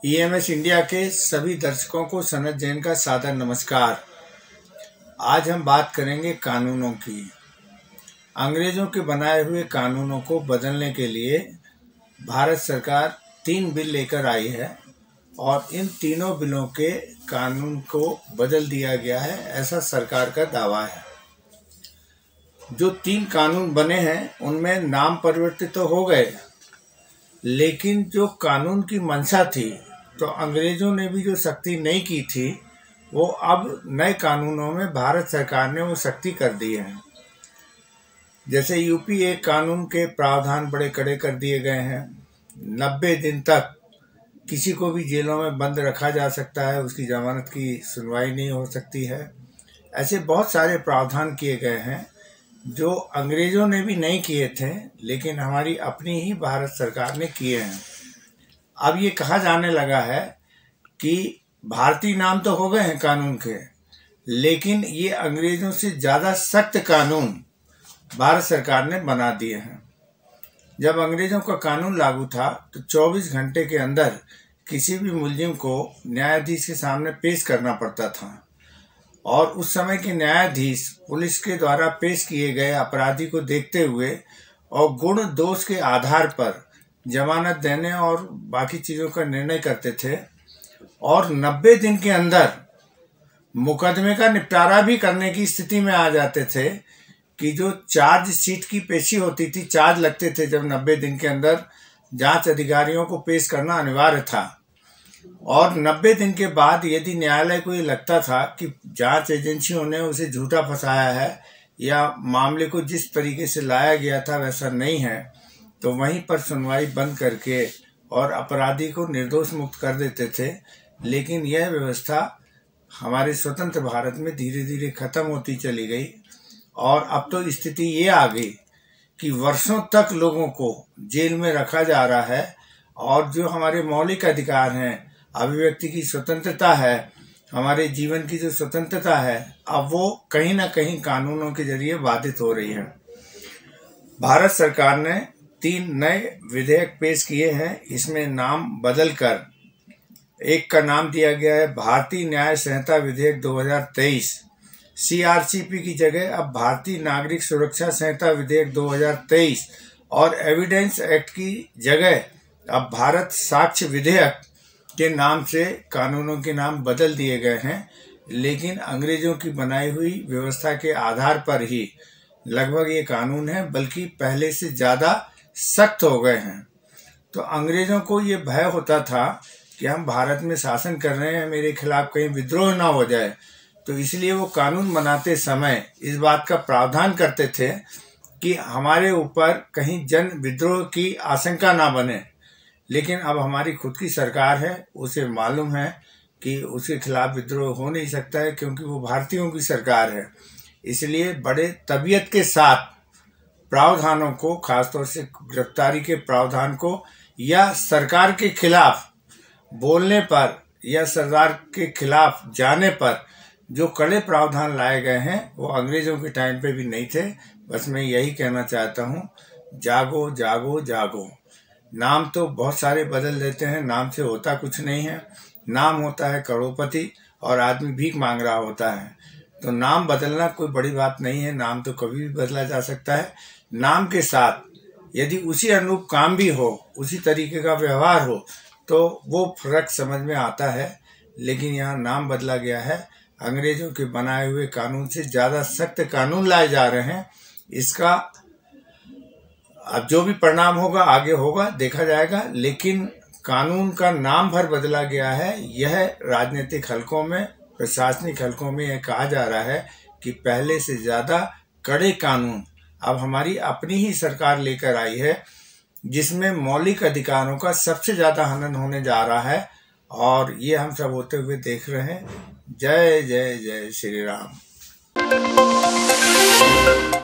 EMS India के सभी दर्शकों को सनत जैन का सादर नमस्कार। आज हम बात करेंगे कानूनों की। अंग्रेजों के बनाए हुए कानूनों को बदलने के लिए भारत सरकार 3 बिल लेकर आई है और इन तीनों बिलों के कानून को बदल दिया गया है, ऐसा सरकार का दावा है। जो 3 कानून बने हैं उनमें नाम परिवर्तित तो हो गए, लेकिन जो कानून की मंशा थी, तो अंग्रेजों ने भी जो सख्ती नहीं की थी, वो अब नए कानूनों में भारत सरकार ने वो सख्ती कर दी है। जैसे यूपी एक कानून के प्रावधान बड़े कड़े कर दिए गए हैं। 90 दिन तक किसी को भी जेलों में बंद रखा जा सकता है, उसकी जमानत की सुनवाई नहीं हो सकती है। ऐसे बहुत सारे प्रावधान किए गए हैं जो अंग्रेजों ने भी नहीं किए थे, लेकिन हमारी अपनी ही भारत सरकार ने किए हैं। अब ये कहा जाने लगा है कि भारतीय नाम तो हो गए हैं कानून के, लेकिन ये अंग्रेजों से ज़्यादा सख्त कानून भारत सरकार ने बना दिए हैं। जब अंग्रेजों का कानून लागू था तो 24 घंटे के अंदर किसी भी मुलजिम को न्यायाधीश के सामने पेश करना पड़ता था, और उस समय के न्यायाधीश पुलिस के द्वारा पेश किए गए अपराधी को देखते हुए और गुण दोष के आधार पर जमानत देने और बाकी चीज़ों का निर्णय करते थे, और 90 दिन के अंदर मुकदमे का निपटारा भी करने की स्थिति में आ जाते थे कि जो चार्जशीट की पेशी होती थी, चार्ज लगते थे, जब 90 दिन के अंदर जांच अधिकारियों को पेश करना अनिवार्य था। और 90 दिन के बाद यदि न्यायालय को ये लगता था कि जांच एजेंसियों ने उसे झूठा फंसाया है या मामले को जिस तरीके से लाया गया था वैसा नहीं है, तो वहीं पर सुनवाई बंद करके और अपराधी को निर्दोष मुक्त कर देते थे। लेकिन यह व्यवस्था हमारे स्वतंत्र भारत में धीरे धीरे खत्म होती चली गई, और अब तो स्थिति ये आ गई कि वर्षों तक लोगों को जेल में रखा जा रहा है, और जो हमारे मौलिक अधिकार हैं, अभिव्यक्ति की स्वतंत्रता है, हमारे जीवन की जो स्वतंत्रता है, अब वो कहीं ना कहीं कानूनों के जरिए बाधित हो रही है। भारत सरकार ने 3 नए विधेयक पेश किए हैं। इसमें नाम बदलकर एक का नाम दिया गया है भारतीय न्याय संहिता विधेयक 2023। सीआरसीपी की जगह अब भारतीय नागरिक सुरक्षा संहिता विधेयक 2023, और एविडेंस एक्ट की जगह अब भारत साक्ष्य विधेयक के नाम से कानूनों के नाम बदल दिए गए हैं। लेकिन अंग्रेजों की बनाई हुई व्यवस्था के आधार पर ही लगभग ये कानून है, बल्कि पहले से ज़्यादा सख्त हो गए हैं। तो अंग्रेजों को ये भय होता था कि हम भारत में शासन कर रहे हैं, मेरे खिलाफ कहीं विद्रोह ना हो जाए, तो इसलिए वो कानून बनाते समय इस बात का प्रावधान करते थे कि हमारे ऊपर कहीं जन विद्रोह की आशंका ना बने। लेकिन अब हमारी खुद की सरकार है, उसे मालूम है कि उसके खिलाफ विद्रोह हो नहीं सकता है, क्योंकि वो भारतीयों की सरकार है। इसलिए बड़े तबीयत के साथ प्रावधानों को, खासतौर से गिरफ्तारी के प्रावधान को, या सरकार के खिलाफ बोलने पर या सरकार के खिलाफ जाने पर जो कड़े प्रावधान लाए गए हैं, वो अंग्रेजों के टाइम पे भी नहीं थे। बस मैं यही कहना चाहता हूँ, जागो जागो जागो। नाम तो बहुत सारे बदल देते हैं, नाम से होता कुछ नहीं है। नाम होता है करोड़पति, और आदमी भीख मांग रहा होता है। तो नाम बदलना कोई बड़ी बात नहीं है, नाम तो कभी भी बदला जा सकता है। नाम के साथ यदि उसी अनुरूप काम भी हो, उसी तरीके का व्यवहार हो, तो वो फर्क समझ में आता है। लेकिन यहाँ नाम बदला गया है, अंग्रेजों के बनाए हुए कानून से ज़्यादा सख्त कानून लाए जा रहे हैं। इसका अब जो भी परिणाम होगा आगे होगा, देखा जाएगा। लेकिन कानून का नाम भर बदला गया है। यह राजनीतिक हलकों में, प्रशासनिक हलकों में यह कहा जा रहा है कि पहले से ज़्यादा कड़े कानून अब हमारी अपनी ही सरकार लेकर आई है, जिसमें मौलिक अधिकारों का सबसे ज़्यादा हनन होने जा रहा है, और ये हम सब होते हुए देख रहे हैं। जय जय जय श्री राम।